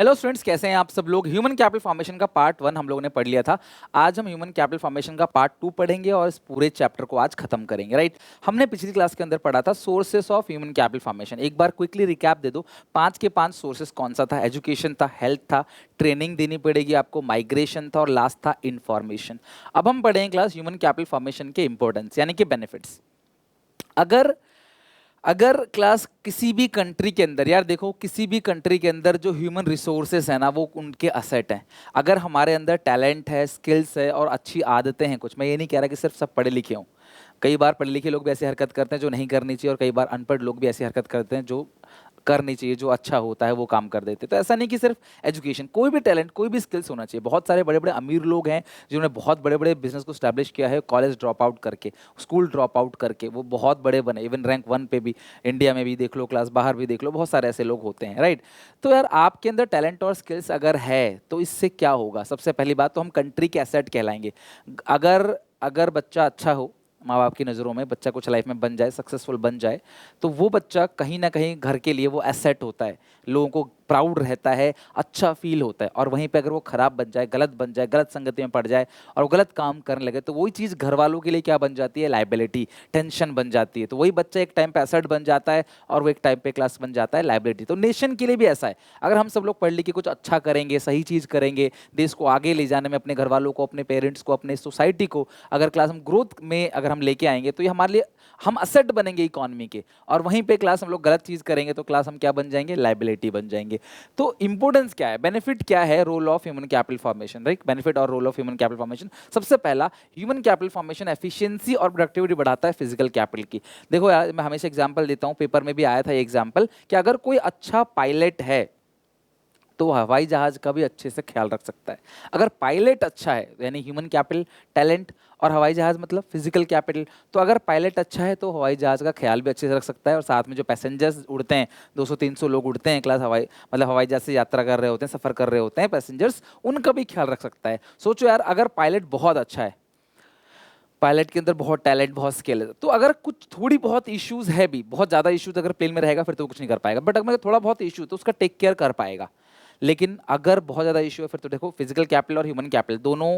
Hello students, कैसे हैं आप सब लोग। ह्यूमन कैपिटल फॉर्मेशन का पार्ट 1 हम लोगों ने पढ़ लिया था। आज हम ह्यूमन कैपिटल फॉर्मेशन का पार्ट 2 पढ़ेंगे और इस पूरे चैप्टर को आज खत्म करेंगे। राइट, हमने पिछली क्लास के अंदर पढ़ा था sources of human capital formation. एक बार क्विकली रिकैप दे दो, 5 के 5 सोर्सेस कौन सा था। एजुकेशन था, हेल्थ था, ट्रेनिंग देनी पड़ेगी आपको, माइग्रेशन था और लास्ट था इंफॉर्मेशन। अब हम पढ़ेंगे क्लास ह्यूमन कैपिटल फॉर्मेशन के इंपॉर्टेंस यानी कि बेनिफिट्स। अगर अगर क्लास किसी भी कंट्री के अंदर, यार देखो, किसी भी कंट्री के अंदर जो ह्यूमन रिसोर्सेस है ना, वो उनके असेट हैं। अगर हमारे अंदर टैलेंट है, स्किल्स है और अच्छी आदतें हैं कुछ, मैं ये नहीं कह रहा कि सिर्फ सब पढ़े लिखे हों। कई बार पढ़े लिखे लोग भी ऐसी हरकत करते हैं जो नहीं करनी चाहिए, और कई बार अनपढ़ लोग भी ऐसी हरकत करते हैं जो करनी चाहिए, जो अच्छा होता है वो काम कर देते। तो ऐसा नहीं कि सिर्फ एजुकेशन, कोई भी टैलेंट, कोई भी स्किल्स होना चाहिए। बहुत सारे बड़े बड़े अमीर लोग हैं जिन्होंने बहुत बड़े बड़े बिजनेस को स्टैब्लिश किया है, कॉलेज ड्रॉप आउट करके, स्कूल ड्रॉप आउट करके वो बहुत बड़े बने। इवन रैंक 1 पे भी, इंडिया में भी देख लो, क्लास बाहर भी देख लो, बहुत सारे ऐसे लोग होते हैं। राइट, तो यार आपके अंदर टैलेंट और स्किल्स अगर है तो इससे क्या होगा। सबसे पहली बात तो हम कंट्री के एसेट कहलाएंगे। अगर अगर बच्चा अच्छा हो, माँ बाप की नज़रों में बच्चा कुछ लाइफ में बन जाए, सक्सेसफुल बन जाए, तो वो बच्चा कहीं ना कहीं घर के लिए वो एसेट होता है, लोगों को प्राउड रहता है, अच्छा फील होता है। और वहीं पे अगर वो खराब बन जाए, गलत बन जाए, गलत संगति में पड़ जाए और वो गलत काम करने लगे, तो वही चीज़ घर वालों के लिए क्या बन जाती है, लाइबिलिटी, टेंशन बन जाती है। तो वही बच्चा एक टाइम पे एसेट बन जाता है और वो एक टाइम पे क्लास बन जाता है लाइबिलिटी। तो नेशन के लिए भी ऐसा है। अगर हम सब लोग पढ़ लिख के कुछ अच्छा करेंगे, सही चीज़ करेंगे, देश को आगे ले जाने में, अपने घर वालों को, अपने पेरेंट्स को, अपने सोसाइटी को अगर क्लास हम ग्रोथ में अगर हम लेके आएंगे, तो ये हमारे लिए हम असेट बनेंगे इकोनॉमी के। और वहीं पे क्लास हम लोग गलत चीज़ करेंगे तो क्लास हम क्या बन जाएंगे, लाइबिलिटी बन जाएंगे। तो इंपॉर्टेंस क्या है, बेनिफिट क्या है, role of human capital formation. Right, benefit और role of human capital formation. सबसे पहला, ह्यूमन कैपिटल फॉर्मेशन एफिशिएंसी और प्रोडक्टिविटी बढ़ाता है फिजिकल कैपिटल की। देखो यार, मैं हमेशा एग्जांपल देता हूं, पेपर में भी आया था ये एग्जांपल, कि अगर कोई अच्छा पायलट है तो वो हवाई जहाज का भी अच्छे से ख्याल रख सकता है। अगर पायलट अच्छा है, यानी ह्यूमन कैपिटल, टैलेंट, और हवाई जहाज मतलब फिजिकल कैपिटल, तो अगर पायलट अच्छा है तो हवाई जहाज का ख्याल भी अच्छे से रख सकता है। और साथ में जो पैसेंजर्स उड़ते हैं, 200-300 लोग उड़ते हैं क्लास हवाई, मतलब हवाई जहाज से यात्रा कर रहे होते हैं, सफर कर रहे होते हैं पैसेंजर्स, उनका भी ख्याल रख सकता है। सोचो यार, अगर पायलट बहुत अच्छा है, पायलट के अंदर बहुत टैलेंट, बहुत स्किल है, तो अगर कुछ थोड़ी बहुत इश्यूज है भी, बहुत ज़्यादा इश्यूज अगर प्लेन में रहेगा फिर तो वो कुछ नहीं कर पाएगा। बट अगर थोड़ा बहुत इशू तो उसका टेक केयर कर पाएगा। लेकिन अगर बहुत ज़्यादा इशू है फिर तो देखो, फिजिकल कैपिटल और ह्यूमन कैपिटल दोनों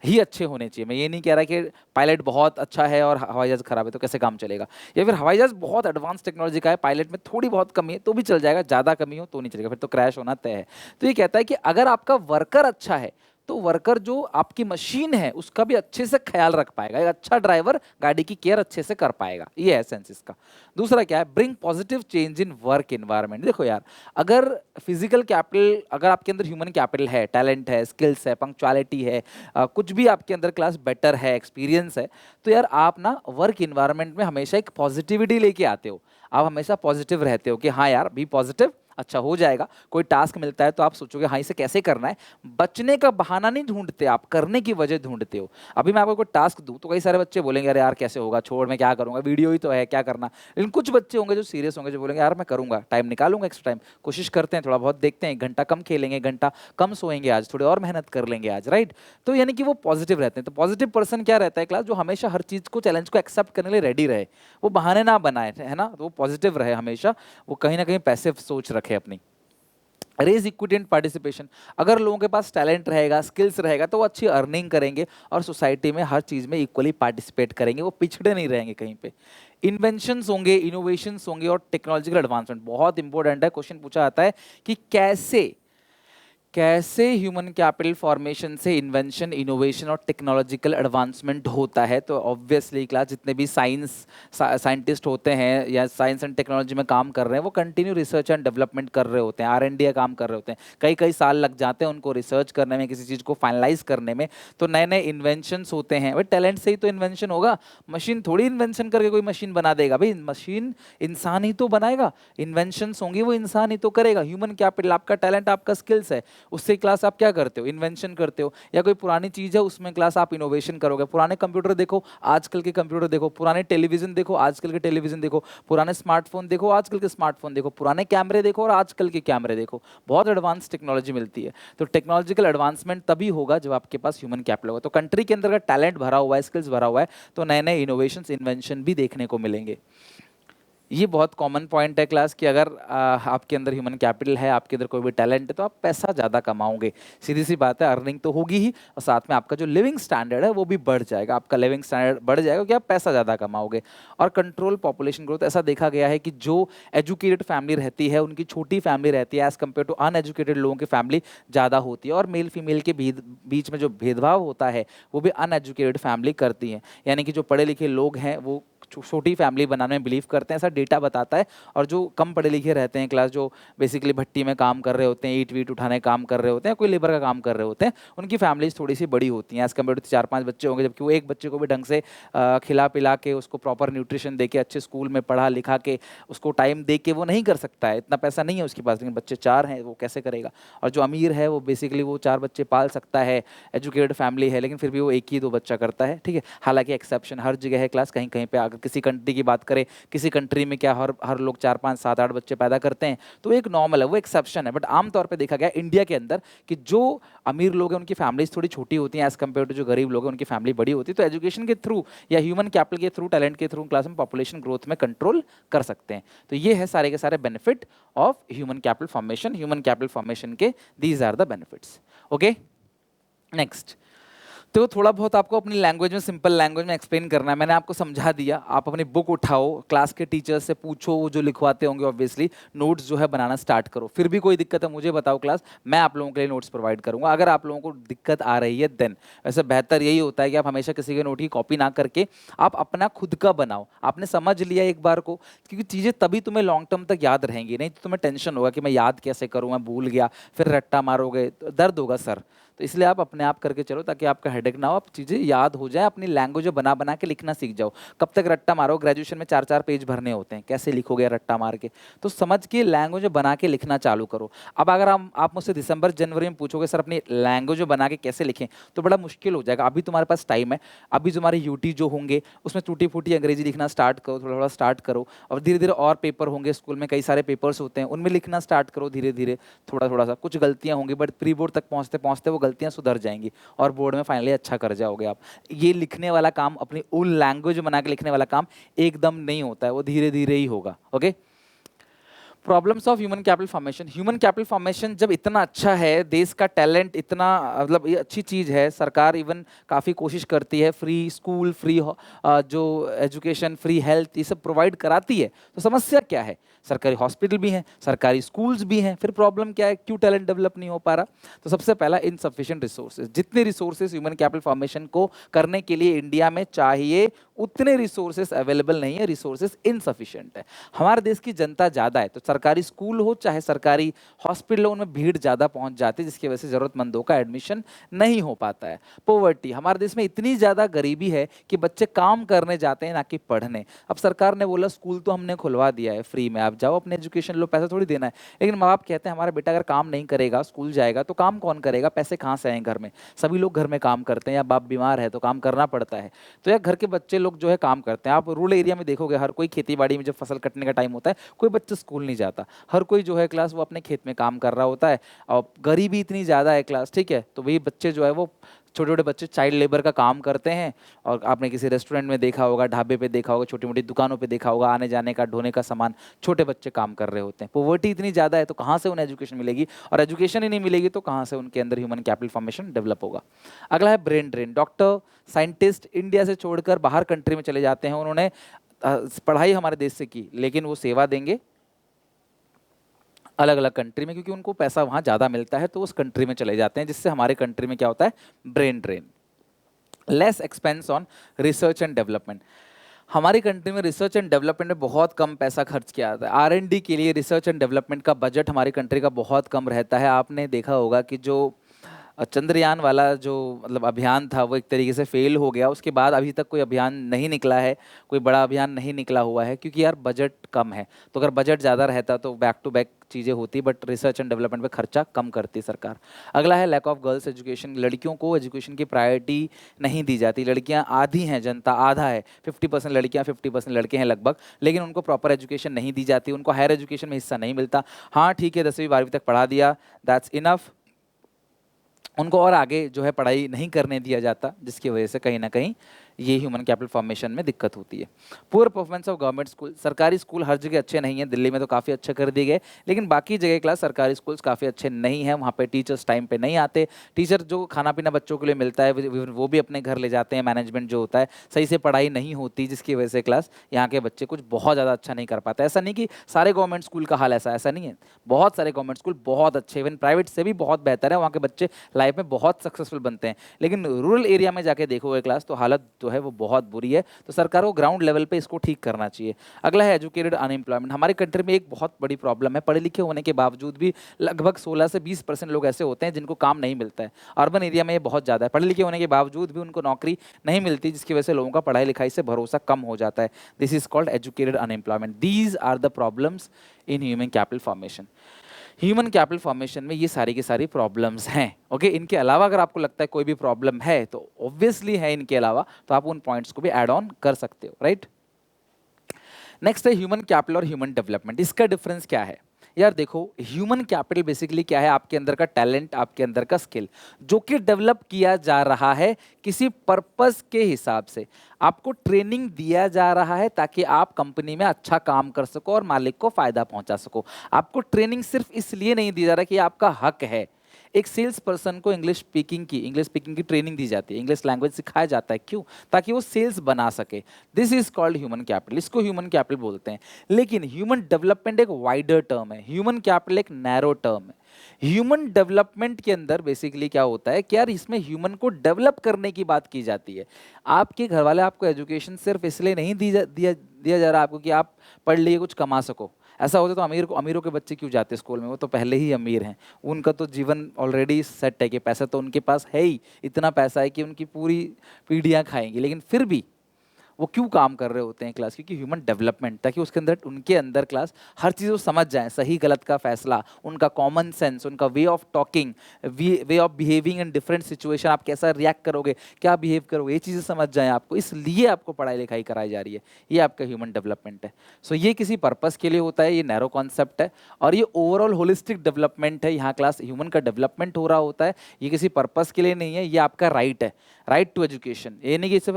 ही अच्छे होने चाहिए। मैं ये नहीं कह रहा कि पायलट बहुत अच्छा है और हवाई जहाज खराब है तो कैसे काम चलेगा, या फिर हवाई जहाज बहुत एडवांस टेक्नोलॉजी का है, पायलट में थोड़ी बहुत कमी है तो भी चल जाएगा, ज़्यादा कमी हो तो नहीं चलेगा, फिर तो क्रैश होना तय है। तो ये कहता है कि अगर आपका वर्कर अच्छा है तो वर्कर जो आपकी मशीन है उसका भी अच्छे से ख्याल रख पाएगा। एक अच्छा ड्राइवर गाड़ी की केयर अच्छे से कर पाएगा, ये है सेंस इसका। दूसरा क्या है, bring positive change in work environment. देखो यार, अगर फिजिकल कैपिटल, अगर आपके अंदर ह्यूमन कैपिटल है, टैलेंट है, स्किल्स है, पंक्चुअलिटी है, कुछ भी आपके अंदर क्लास बेटर है, एक्सपीरियंस है, तो यार आप ना वर्क इन्वायरमेंट में हमेशा एक पॉजिटिविटी लेके आते हो। आप हमेशा पॉजिटिव रहते हो कि हाँ यार, बी पॉजिटिव, अच्छा हो जाएगा। कोई टास्क मिलता है तो आप सोचोगे हाँ इसे कैसे करना है। बचने का बहाना नहीं ढूंढते आप, करने की वजह ढूंढते हो। अभी मैं आपको कोई टास्क दूं तो कई सारे बच्चे बोलेंगे अरे यार कैसे होगा, छोड़, मैं क्या करूंगा, वीडियो ही तो है, क्या करना। लेकिन कुछ बच्चे होंगे जो सीरियस होंगे, जो बोलेंगे यार मैं करूंगा, टाइम निकालूंगा, एक्स्ट्रा टाइम, कोशिश करते हैं, थोड़ा बहुत देखते हैं, 1 घंटा कम खेलेंगे, 1 घंटा कम सोएंगे, आज थोड़ी और मेहनत कर लेंगे आज। राइट, तो यानी कि वो पॉजिटिव रहते हैं। तो पॉजिटिव पर्सन क्या रहता है क्लास, जो हमेशा हर चीज को, चैलेंज को एक्सेप्ट करने के लिए रेडी रहे, वो बहाने ना बनाए, है ना, तो वो पॉजिटिव रहे हमेशा, वो कहीं ना कहीं पैसिव सोच रखे अपनी। रेज इक्विटी एंड पार्टिसिपेशन, अगर लोगों के पास टैलेंट रहेगा, स्किल्स रहेगा, तो वो अच्छी अर्निंग करेंगे और सोसाइटी में हर चीज़ में इक्वली पार्टिसिपेट करेंगे, वो पिछड़े नहीं रहेंगे कहीं पे। इन्वेंशंस होंगे, इनोवेशंस होंगे और टेक्नोलॉजिकल एडवांसमेंट बहुत इंपॉर्टेंट है। क्वेश्चन पूछा जाता है कि कैसे कैसे ह्यूमन कैपिटल फॉर्मेशन से इन्वेंशन, इनोवेशन और टेक्नोलॉजिकल एडवांसमेंट होता है। तो ऑब्वियसली क्लास, जितने भी साइंटिस्ट होते हैं या साइंस एंड टेक्नोलॉजी में काम कर रहे हैं, वो कंटिन्यू रिसर्च एंड डेवलपमेंट कर रहे होते हैं, R&D का काम कर रहे होते हैं। कई कई साल लग जाते हैं उनको रिसर्च करने में, किसी चीज़ को फाइनलाइज करने में। तो नए नए इन्वेंशंस होते हैं। भाई टैलेंट से ही तो इन्वेंशन होगा, मशीन थोड़ी इन्वेंशन करके कोई मशीन बना देगा। भाई मशीन इंसान ही तो बनाएगा, इन्वेंशंस होंगी वो इंसान ही तो करेगा। ह्यूमन कैपिटल, आपका टैलेंट, आपका स्किल्स है, उससे क्लास आप क्या करते हो, इन्वेंशन करते हो। या कोई पुरानी चीज है उसमें क्लास आप इनोवेशन करोगे। पुराने कंप्यूटर देखो, आजकल के कंप्यूटर देखो, पुराने टेलीविजन देखो, आजकल के टेलीविजन देखो, पुराने स्मार्टफोन देखो, आजकल के स्मार्टफोन देखो, पुराने कैमरे देखो और आजकल के कैमरे देखो, बहुत एडवांस टेक्नोलॉजी मिलती है। तो टेक्नोलॉजिकल एडवांसमेंट तभी होगा जब आपके पास ह्यूमन कैपिटल होगा। तो कंट्री के अंदर अगर टैलेंट भरा हुआ है, स्किल्स भरा हुआ है, तो नए नए इनोवेशन, इन्वेंशन भी देखने को मिलेंगे। ये बहुत कॉमन पॉइंट है क्लास कि अगर आपके अंदर ह्यूमन कैपिटल है, आपके अंदर कोई भी टैलेंट है, तो आप पैसा ज़्यादा कमाओगे। सीधी सी बात है, अर्निंग तो होगी ही और साथ में आपका जो लिविंग स्टैंडर्ड है वो भी बढ़ जाएगा। आपका लिविंग स्टैंडर्ड बढ़ जाएगा क्योंकि आप पैसा ज़्यादा कमाओगे। और कंट्रोल पॉपुलेशन ग्रोथ, ऐसा देखा गया है कि जो एजुकेटेड फैमिली रहती है उनकी छोटी फैमिली रहती है एज़ कम्पेयर टू अनएजुकेटेड लोगों की फैमिली ज़्यादा होती है। और मेल फीमेल के बीच में जो भेदभाव होता है वो भी अनएजुकेटेड फैमिली करती है। यानी कि जो पढ़े लिखे लोग हैं वो छोटी फैमिली बनाने में बिलीव करते हैं, ऐसा डेटा बताता है। और जो कम पढ़े लिखे रहते हैं क्लास, जो बेसिकली भट्टी में काम कर रहे होते हैं, ईट वीट उठाने काम कर रहे होते हैं, कोई लेबर का काम कर रहे होते हैं, उनकी फैमिलीज थोड़ी सी बड़ी होती हैं एज़ कम्पेयर टू 4-5 बच्चे होंगे। जबकि वो एक बच्चे को भी ढंग से खिला पिला के, उसको प्रॉपर न्यूट्रिशन दे के, अच्छे स्कूल में पढ़ा लिखा के, उसको टाइम दे के वो नहीं कर सकता है। इतना पैसा नहीं है उसके पास, लेकिन बच्चे 4 हैं, वो कैसे करेगा। और जो अमीर है वो बेसिकली वो 4 बच्चे पाल सकता है, एजुकेटेड फैमिली है, लेकिन फिर भी वो 1 ही 2 बच्चा करता है। ठीक है, हालांकि एक्सेप्शन हर जगह है क्लास। कहीं कहीं पे अगर किसी कंट्री की बात करें, किसी कंट्री में क्या हर लोग 4-5 7-8 बच्चे पैदा करते हैं, तो एक नॉर्मल है, वो एक्सेप्शन है। बट आमतौर पे देखा गया इंडिया के अंदर कि जो अमीर लोग हैं उनकी फैमिलीज थोड़ी छोटी होती हैं एज कम्पेयर टू जो गरीब लोग हैं उनकी फैमिली बड़ी होती है। तो एजुकेशन के थ्रू या ह्यूमन कैपिटल के थ्रू, टैलेंट के थ्रू क्लास में पॉपुलेशन ग्रोथ में कंट्रोल कर सकते हैं। तो ये है सारे के सारे benefit of human capital formation. Human capital formation के these are the benefits. Okay, next. तो थोड़ा बहुत आपको अपनी लैंग्वेज में, सिंपल लैंग्वेज में एक्सप्लेन करना है। मैंने आपको समझा दिया। आप अपनी बुक उठाओ, क्लास के टीचर से पूछो, वो जो लिखवाते होंगे ऑब्वियसली, नोट्स जो है बनाना स्टार्ट करो। फिर भी कोई दिक्कत है मुझे बताओ क्लास, मैं आप लोगों के लिए नोट्स प्रोवाइड करूंगा। अगर आप लोगों को दिक्कत आ रही है देन वैसे बेहतर यही होता है कि आप हमेशा किसी के नोट की कॉपी ना करके आप अपना खुद का बनाओ। आपने समझ लिया एक बार को, क्योंकि चीज़ें तभी तुम्हें लॉन्ग टर्म तक याद रहेंगी। नहीं तो तुम्हें टेंशन होगा कि मैं याद कैसे करूँ, मैं भूल गया, फिर रट्टा मारोगे तो दर्द होगा सर। तो इसलिए आप अपने आप करके चलो ताकि आपका हेडेक ना हो, आप चीज़ें याद हो जाए। अपनी लैंग्वेज बना बना के लिखना सीख जाओ। कब तक रट्टा मारो, ग्रेजुएशन में 4-4 पेज भरने होते हैं, कैसे लिखोगे रट्टा मार के। तो समझ के लैंग्वेज बना के लिखना चालू करो। अब अगर आप मुझसे दिसंबर जनवरी में पूछोगे सर अपनी लैंग्वेज बना के कैसे लिखें, तो बड़ा मुश्किल हो जाएगा। अभी तुम्हारे पास टाइम है, अभी तुम्हारे यूटी जो होंगे उसमें टूटी फूटी अंग्रेजी लिखना स्टार्ट करो, थोड़ा थोड़ा स्टार्ट करो। और धीरे धीरे और पेपर होंगे स्कूल में, कई सारे पेपर्स होते हैं, उनमें लिखना स्टार्ट करो धीरे धीरे, थोड़ा थोड़ा सा। कुछ गलतियां होंगी बट प्री बोर्ड तक पहुंचते पहुंचते वो गलतियां सुधर जाएंगी और बोर्ड में फाइनली अच्छा कर जाओगे आप। ये लिखने वाला काम, अपनी ओन लैंग्वेज बना के लिखने वाला काम एकदम नहीं होता है, वो धीरे धीरे ही होगा। Okay, problems of human capital formation. Human capital formation जब इतना अच्छा है, देश का टैलेंट इतना, मतलब ये अच्छी चीज़ है, सरकार इवन काफ़ी कोशिश करती है, फ्री स्कूल, फ्री जो एजुकेशन, फ्री हेल्थ, ये सब प्रोवाइड कराती है। तो समस्या क्या है? सरकारी हॉस्पिटल भी हैं, सरकारी स्कूल्स भी हैं, फिर प्रॉब्लम क्या है, क्यों टैलेंट डेवलप नहीं हो पा रहा? तो सबसे पहला इनसफिशिएंट रिसोर्सेज। जितने रिसोर्सेज ह्यूमन कैपिटल फॉर्मेशन को करने के लिए इंडिया में चाहिए उतने रिसोर्सेज अवेलेबल नहीं है, रिसोर्सेज इनसफिशिएंट है। हमारे देश की जनता ज़्यादा है, तो सरकारी स्कूल हो चाहे सरकारी हॉस्पिटल हो, उनमें भीड़ ज़्यादा पहुंच जाती है, जिसकी वजह से ज़रूरतमंदों का एडमिशन नहीं हो पाता है। पॉवर्टी, हमारे देश में इतनी ज़्यादा गरीबी है कि बच्चे काम करने जाते हैं ना कि पढ़ने। अब सरकार ने बोला स्कूल तो हमने खुलवा दिया है फ्री में, आप जाओ अपने एजुकेशन लो, पैसा थोड़ी देना है। लेकिन माँ बाप कहते हैं हमारा बेटा अगर काम नहीं करेगा, स्कूल जाएगा तो काम कौन करेगा, पैसे कहाँ से आएंगे घर में? सभी लोग घर में काम करते हैं, या बाप बीमार है तो काम करना पड़ता है। तो यार घर के बच्चे लोग जो है काम करते हैं। आप रूरल एरिया में देखोगे हर कोई खेती बाड़ी में जब फसल कटने का टाइम होता है, कोई बच्चा स्कूल नहीं जाता, हर कोई जो है क्लास वो अपने खेत में काम कर रहा होता है। और गरीबी इतनी ज़्यादा है क्लास, ठीक है, तो वही बच्चे जो है वो छोटे छोटे बच्चे चाइल्ड लेबर का काम करते हैं। और आपने किसी रेस्टोरेंट में देखा होगा, ढाबे पे देखा होगा, छोटी मोटी दुकानों पे देखा होगा, आने जाने का ढोने का सामान छोटे बच्चे काम कर रहे होते हैं। पॉवर्टी इतनी ज़्यादा है तो कहाँ से उन्हें एजुकेशन मिलेगी, और एजुकेशन ही नहीं मिलेगी तो कहाँ से उनके अंदर ह्यूमन कैपिटल फॉर्मेशन डेवलप होगा। अगला है brain drain. Doctor, scientist India से छोड़कर बाहर कंट्री में चले जाते हैं, उन्होंने पढ़ाई हमारे देश से की, लेकिन वो सेवा देंगे अलग अलग कंट्री में, क्योंकि उनको पैसा वहाँ ज़्यादा मिलता है तो उस कंट्री में चले जाते हैं, जिससे हमारे कंट्री में क्या होता है, brain drain. Less expense on research and development. हमारी कंट्री में रिसर्च एंड डेवलपमेंट में बहुत कम पैसा खर्च किया जाता है। R&D के लिए रिसर्च एंड डेवलपमेंट का बजट हमारी कंट्री का बहुत कम रहता है। आपने देखा होगा कि जो चंद्रयान वाला जो मतलब अभियान था वो एक तरीके से फेल हो गया। उसके बाद अभी तक कोई अभियान नहीं निकला है, कोई बड़ा अभियान नहीं निकला हुआ है, क्योंकि यार बजट कम है। तो अगर बजट ज़्यादा रहता तो बैक टू बैक चीज़ें होती, बट रिसर्च एंड डेवलपमेंट पे खर्चा कम करती सरकार। अगला है लैक ऑफ गर्ल्स एजुकेशन। लड़कियों को एजुकेशन की प्रायोरिटी नहीं दी जाती। लड़कियां आधी हैं, जनता आधा है, 50% लड़कियां 50% लड़के हैं लगभग, लेकिन उनको प्रॉपर एजुकेशन नहीं दी जाती, उनको हायर एजुकेशन में हिस्सा नहीं मिलता। हाँ ठीक है, 10वीं 12वीं तक पढ़ा दिया, दैट्स इनफ, उनको और आगे जो है पढ़ाई नहीं करने दिया जाता, जिसकी वजह से कहीं ना कहीं ये ह्यूमन कैपिटल फॉर्मेशन में दिक्कत होती है। Poor performance of government school, सरकारी स्कूल हर जगह अच्छे नहीं हैं, दिल्ली में तो काफ़ी अच्छे कर दिए गए, लेकिन बाकी जगह क्लास सरकारी स्कूल्स काफ़ी अच्छे नहीं हैं, वहाँ पे टीचर्स टाइम पे नहीं आते, टीचर जो खाना पीना बच्चों के लिए मिलता है वो भी अपने घर ले जाते हैं, मैनेजमेंट जो होता है सही से पढ़ाई नहीं होती, जिसकी वजह से क्लास यहाँ के बच्चे कुछ बहुत ज़्यादा अच्छा नहीं कर पाते। ऐसा नहीं कि सारे गवर्नमेंट स्कूल का हाल ऐसा नहीं है, बहुत सारे गवर्नमेंट स्कूल बहुत अच्छे, इवन प्राइवेट से भी बहुत बेहतर है, वहाँ के बच्चे लाइफ में बहुत सक्सेसफुल बनते हैं, लेकिन रूरल एरिया में जाके देखोगे क्लास तो हालत जो है वो बहुत बुरी है। तो सरकार को ग्राउंड लेवल पे इसको ठीक करना चाहिए। अगला है एजुकेटेड अनएम्प्लॉयमेंट। हमारे कंट्री में एक बहुत बड़ी प्रॉब्लम है, पढ़े लिखे होने के बावजूद भी लगभग 16 से 20% लोग ऐसे होते हैं जिनको काम नहीं मिलता है। अर्बन एरिया में ये बहुत ज़्यादा है, पढ़े लिखे होने के बावजूद भी उनको नौकरी नहीं मिलती, जिसकी वजह से लोगों का पढ़ाई लिखाई से भरोसा कम हो जाता है। This is called educated unemployment. These are the problems in human capital formation. Human capital formation में ये सारी की सारी प्रॉब्लम्स हैं। ओके, इनके अलावा अगर आपको लगता है कोई भी प्रॉब्लम है तो ऑब्वियसली है, इनके अलावा तो आप उन पॉइंट्स को भी ऐड ऑन कर सकते हो, राइट। नेक्स्ट है ह्यूमन कैपिटल और ह्यूमन डेवलपमेंट। इसका डिफरेंस क्या है यार? देखो, ह्यूमन कैपिटल बेसिकली क्या है? आपके अंदर का टैलेंट, आपके अंदर का स्किल जो कि डेवलप किया जा रहा है किसी पर्पस के हिसाब से। आपको ट्रेनिंग दिया जा रहा है ताकि आप कंपनी में अच्छा काम कर सको और मालिक को फायदा पहुंचा सको। आपको ट्रेनिंग सिर्फ इसलिए नहीं दी जा रहा कि आपका हक है। एक सेल्स पर्सन को इंग्लिश स्पीकिंग की ट्रेनिंग दी जाती है, इंग्लिश लैंग्वेज सिखाया जाता है, क्यों? ताकि वो सेल्स बना सके। This is called human capital, इसको ह्यूमन कैपिटल बोलते हैं। लेकिन ह्यूमन डेवलपमेंट एक वाइडर टर्म है, ह्यूमन कैपिटल एक नैरो टर्म है। ह्यूमन डेवलपमेंट के अंदर बेसिकली क्या होता है कि यार इसमें ह्यूमन को डेवलप करने की बात की जाती है। आपके घर वाले आपको एजुकेशन सिर्फ इसलिए नहीं दिया जा रहा आपको कि आप पढ़ लिए कुछ कमा सको। ऐसा होता तो अमीरों के बच्चे क्यों जाते स्कूल में? वो तो पहले ही अमीर हैं, उनका तो जीवन ऑलरेडी सेट है कि पैसा तो उनके पास है ही, इतना पैसा है कि उनकी पूरी पीढ़ियाँ खाएंगी, लेकिन फिर भी वो क्यों काम कर रहे होते हैं क्लास? क्योंकि ह्यूमन डेवलपमेंट, ताकि उनके अंदर क्लास हर चीज़ वो समझ जाएं, सही गलत का फैसला, उनका कॉमन सेंस, उनका way of talking, way of behaving in different situation, आप कैसा रिएक्ट करोगे, क्या बिहेव करोगे, ये चीज़ें समझ जाएं आपको। इसलिए आपको पढ़ाई लिखाई कराई जा रही है, ये आपका ह्यूमन डेवलपमेंट है। सो ये किसी पर्पस के लिए होता है, ये नैरो कॉन्सेप्ट है, और ये ओवरऑल होलिस्टिक डेवलपमेंट है। यहाँ क्लास ह्यूमन का डेवलपमेंट हो रहा होता है, ये किसी पर्पस के लिए नहीं है, ये आपका राइट है, राइट टू एजुकेशन। ये नहीं कि इसे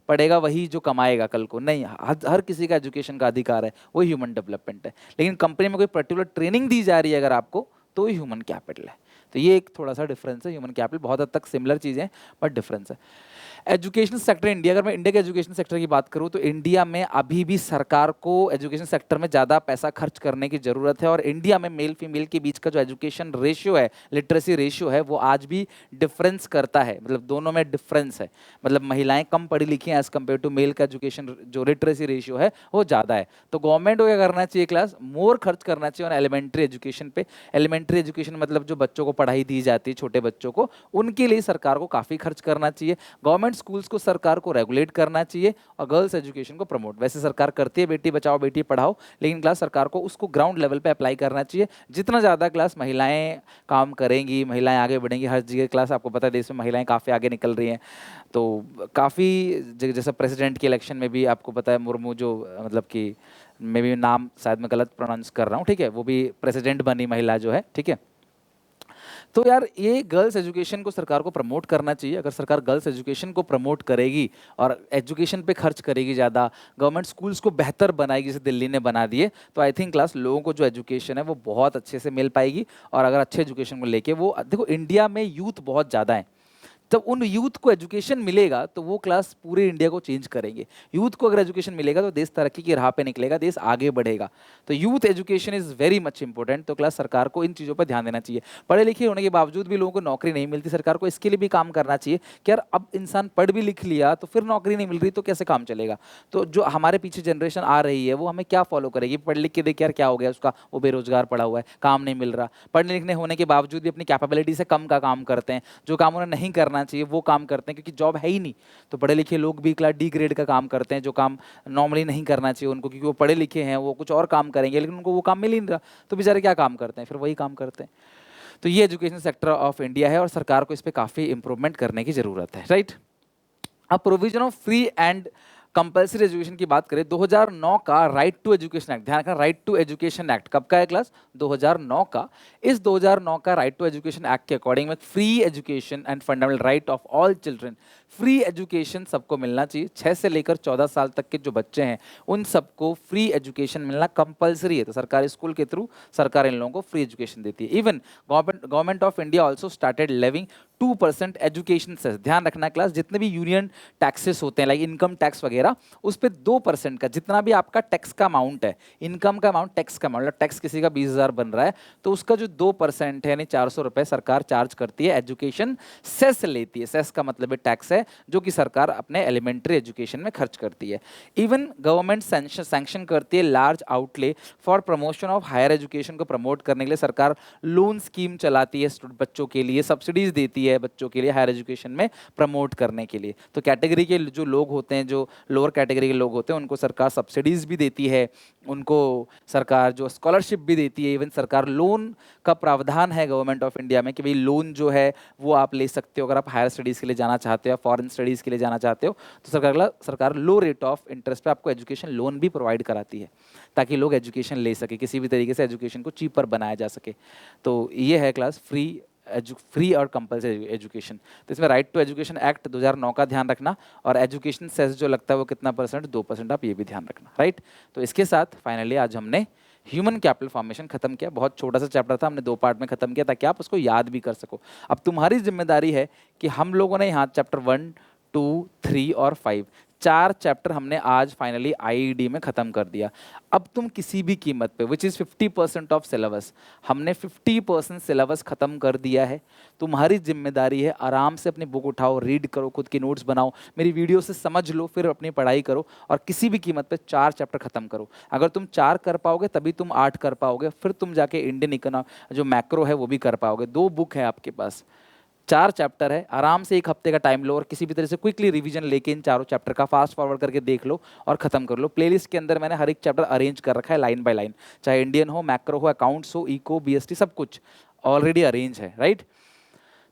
पढ़ेगा वही जो कमाएगा कल को, नहीं, हर किसी का एजुकेशन का अधिकार है, वो ह्यूमन डेवलपमेंट है। लेकिन कंपनी में कोई पर्टिकुलर ट्रेनिंग दी जा रही है अगर आपको, तो ह्यूमन कैपिटल है। तो ये एक थोड़ा सा डिफरेंस है। ह्यूमन कैपिटल बहुत हद तक सिमिलर चीज़ें, बट डिफरेंस है। एजुकेशन सेक्टर इंडिया, अगर मैं इंडिया के एजुकेशन सेक्टर की बात करूं तो इंडिया में अभी भी सरकार को एजुकेशन सेक्टर में ज़्यादा पैसा खर्च करने की ज़रूरत है। और इंडिया में मेल फीमेल के बीच का जो एजुकेशन रेशियो है, लिटरेसी रेशियो है, वो आज भी डिफरेंस करता है, मतलब दोनों में डिफरेंस है। मतलब महिलाएं कम पढ़ी लिखी हैं एज कम्पेयर टू मेल का एजुकेशन जो लिटरेसी रेशियो है वो ज़्यादा है। तो गवर्नमेंट को क्या करना चाहिए? क्लास मोर खर्च करना चाहिए और एलिमेंट्री एजुकेशन पे। एलिमेंट्री एजुकेशन मतलब जो बच्चों को पढ़ाई दी जाती है, छोटे बच्चों को, उनके लिए सरकार को काफ़ी खर्च करना चाहिए। गवर्नमेंट स्कूल्स को सरकार को रेगुलेट करना चाहिए और गर्ल्स एजुकेशन को प्रमोट। वैसे सरकार करती है बेटी बचाओ बेटी पढ़ाओ, लेकिन क्लास सरकार को उसको ग्राउंड लेवल पे अप्लाई करना चाहिए। जितना ज़्यादा क्लास महिलाएं काम करेंगी, महिलाएं आगे बढ़ेंगी, हर जगह क्लास आपको पता है देश में महिलाएं काफ़ी आगे निकल रही हैं। तो काफ़ी जैसे प्रेसिडेंट के इलेक्शन में भी आपको पता है मुर्मू जो, मतलब कि मे भी नाम शायद मैं गलत प्रोनाउंस कर रहा हूँ, ठीक है, वो भी प्रेसिडेंट बनी महिला जो है, ठीक है। तो यार ये गर्ल्स एजुकेशन को सरकार को प्रमोट करना चाहिए। अगर सरकार गर्ल्स एजुकेशन को प्रमोट करेगी और एजुकेशन पे खर्च करेगी ज़्यादा, गवर्नमेंट स्कूल्स को बेहतर बनाएगी जैसे दिल्ली ने बना दिए, तो आई थिंक क्लास लोगों को जो एजुकेशन है वो बहुत अच्छे से मिल पाएगी। और अगर अच्छे एजुकेशन को लेके, वो देखो इंडिया में यूथ बहुत ज़्यादा है, जब उन यूथ को एजुकेशन मिलेगा तो वो क्लास पूरे इंडिया को चेंज करेंगे। यूथ को अगर एजुकेशन मिलेगा तो देश तरक्की की राह पे निकलेगा, देश आगे बढ़ेगा। तो youth education is very much important. तो क्लास सरकार को इन चीज़ों पर ध्यान देना चाहिए। पढ़े लिखे होने के बावजूद भी लोगों को नौकरी नहीं मिलती, सरकार को इसके लिए भी काम करना चाहिए कि यार अब इंसान पढ़ भी लिख लिया तो फिर नौकरी नहीं मिल रही तो कैसे काम चलेगा। तो जो हमारे पीछे जनरेशन आ रही है वो हमें क्या फॉलो करेगी? पढ़ लिख के देख यार क्या हो गया उसका, वो बेरोजगार पड़ा हुआ है, काम नहीं मिल रहा। पढ़ने लिखने होने के बावजूद भी अपनी कैपेबिलिटी से कम का काम करते हैं, जो काम उन्हें नहीं करना चाहिए वो काम करते हैं, क्योंकि जॉब है ही नहीं। तो पढ़े लिखे लोग भी क्लास डी ग्रेड का काम करते हैं, जो काम नॉर्मली नहीं करना चाहिए उनको, क्योंकि वो पढ़े लिखे हैं, वो कुछ और काम करेंगे लेकिन उनको वो काम मिल ही नहीं रहा। तो बेचारे क्या काम करते हैं? फिर वही काम करते हैं। तो ये एजुकेशन सेक्टर ऑफ इंडिया है और सरकार को इस पर काफ़ी इंप्रूवमेंट करने की ज़रूरत है, राइट। अब provision of free and compulsory education की बात करें, 2009 का राइट टू एजुकेशन एक्ट, ध्यान रखना राइट टू एजुकेशन एक्ट कब का है क्लास, 2009 का। इस 2009 का राइट टू एजुकेशन एक्ट के अकॉर्डिंग में free education and fundamental right of all children, free education सबको मिलना चाहिए। 6 से लेकर 14 साल तक के जो बच्चे हैं उन सबको फ्री एजुकेशन मिलना कंपलसरी है। तो सरकारी स्कूल के थ्रू सरकार इन लोगों को फ्री एजुकेशन देती है। Even government of India also started levying 2% education cess, ध्यान रखना क्लास, जितने भी यूनियन टैक्सेस होते हैं लाइक इनकम टैक्स वगैरह, उस पर 2% का, जितना भी आपका टैक्स का अमाउंट है, इनकम का अमाउंट, टैक्स का अमाउंट, टैक्स किसी का 20,000 बन रहा है तो उसका जो 2% है यानी 400 रुपए सरकार चार्ज करती है, एजुकेशन सेस लेती है। सेस का मतलब है टैक्स है जो कि सरकार अपने एलिमेंट्री एजुकेशन में खर्च करती है। इवन गवर्नमेंट सैंक्शन करती है large outlay for promotion of higher education को प्रमोट करने के लिए सरकार लोन स्कीम चलाती है बच्चों के लिए, सब्सिडीज देती है बच्चों के लिए हायर एजुकेशन में प्रमोट करने के लिए। तो कैटेगरी के जो लोग होते हैं, जो लोअर कैटेगरी के लोग होते हैं, उनको सरकार सब्सिडीज भी देती है, उनको सरकार जो स्कॉलरशिप भी देती है। इवन सरकार लोन का प्रावधान है गवर्नमेंट ऑफ इंडिया में कि भाई लोन जो है वो आप ले सकते हो अगर आप हायर स्टडीज़ के लिए जाना चाहते हो या फॉरेन स्टडीज़ के लिए जाना चाहते हो, तो सरकार लो रेट ऑफ इंटरेस्ट पे आपको एजुकेशन लोन भी प्रोवाइड कराती है ताकि लोग एजुकेशन ले सके, किसी भी तरीके से एजुकेशन को चीपर बनाया जा सके। तो ये है क्लास फ्री और कंपल्सरी एजुकेशन। तो इसमें राइट टू एजुकेशन एक्ट 2009 का ध्यान रखना, और एजुकेशन सेस जो लगता है वो कितना परसेंट, 2%, आप ये भी ध्यान रखना, राइट। तो इसके साथ फाइनली आज हमने ह्यूमन कैपिटल फॉर्मेशन खत्म किया। बहुत छोटा सा चैप्टर था, हमने 2 पार्ट में खत्म किया ताकि आप उसको याद भी कर सको। अब तुम्हारी जिम्मेदारी है कि हम लोगों ने यहाँ चैप्टर 1, 2, 3 और 5 4 चैप्टर हमने आज फाइनली आईईडी में खत्म कर दिया। अब तुम किसी भी कीमत पे, विच इज़ 50% ऑफ सिलेबस, हमने 50% सिलेबस खत्म कर दिया है। तुम्हारी जिम्मेदारी है आराम से अपनी बुक उठाओ, रीड करो, खुद की नोट्स बनाओ, मेरी वीडियो से समझ लो, फिर अपनी पढ़ाई करो और किसी भी कीमत पे 4 चैप्टर खत्म करो। अगर तुम 4 कर पाओगे तभी तुम 8 कर पाओगे, फिर तुम जाके इंडियन इकोनॉमी जो मैक्रो है वो भी कर पाओगे। 2 बुक है आपके पास, 4 चैप्टर है, आराम से 1 हफ्ते का टाइम लो और किसी भी तरह से क्विकली रिवीजन लेके इन चारों चैप्टर का फास्ट फॉरवर्ड करके देख लो और खत्म कर लो। प्लेलिस्ट के अंदर मैंने हर एक चैप्टर अरेंज कर रखा है लाइन बाय लाइन, चाहे इंडियन हो, मैक्रो हो, अकाउंट्स हो, इको, बीएसटी, सब कुछ ऑलरेडी अरेंज है, राइट।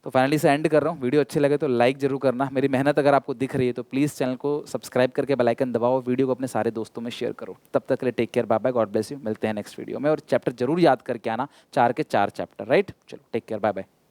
तो फाइनली से एंड कर रहा हूँ। वीडियो अच्छे लगे तो लाइक जरूर करना, मेरी मेहनत अगर आपको दिख रही है तो प्लीज़ चैनल को सब्सक्राइब करके बेल आइकन दबाओ, वीडियो को अपने सारे दोस्तों में शेयर करो। तब तक के लिए take care, bye bye, God bless you. मिलते हैं नेक्स्ट वीडियो में, और चैप्टर जरूर याद करके आना, 4 के 4 चैप्टर, राइट। चलो टेक केयर, बाय बाय।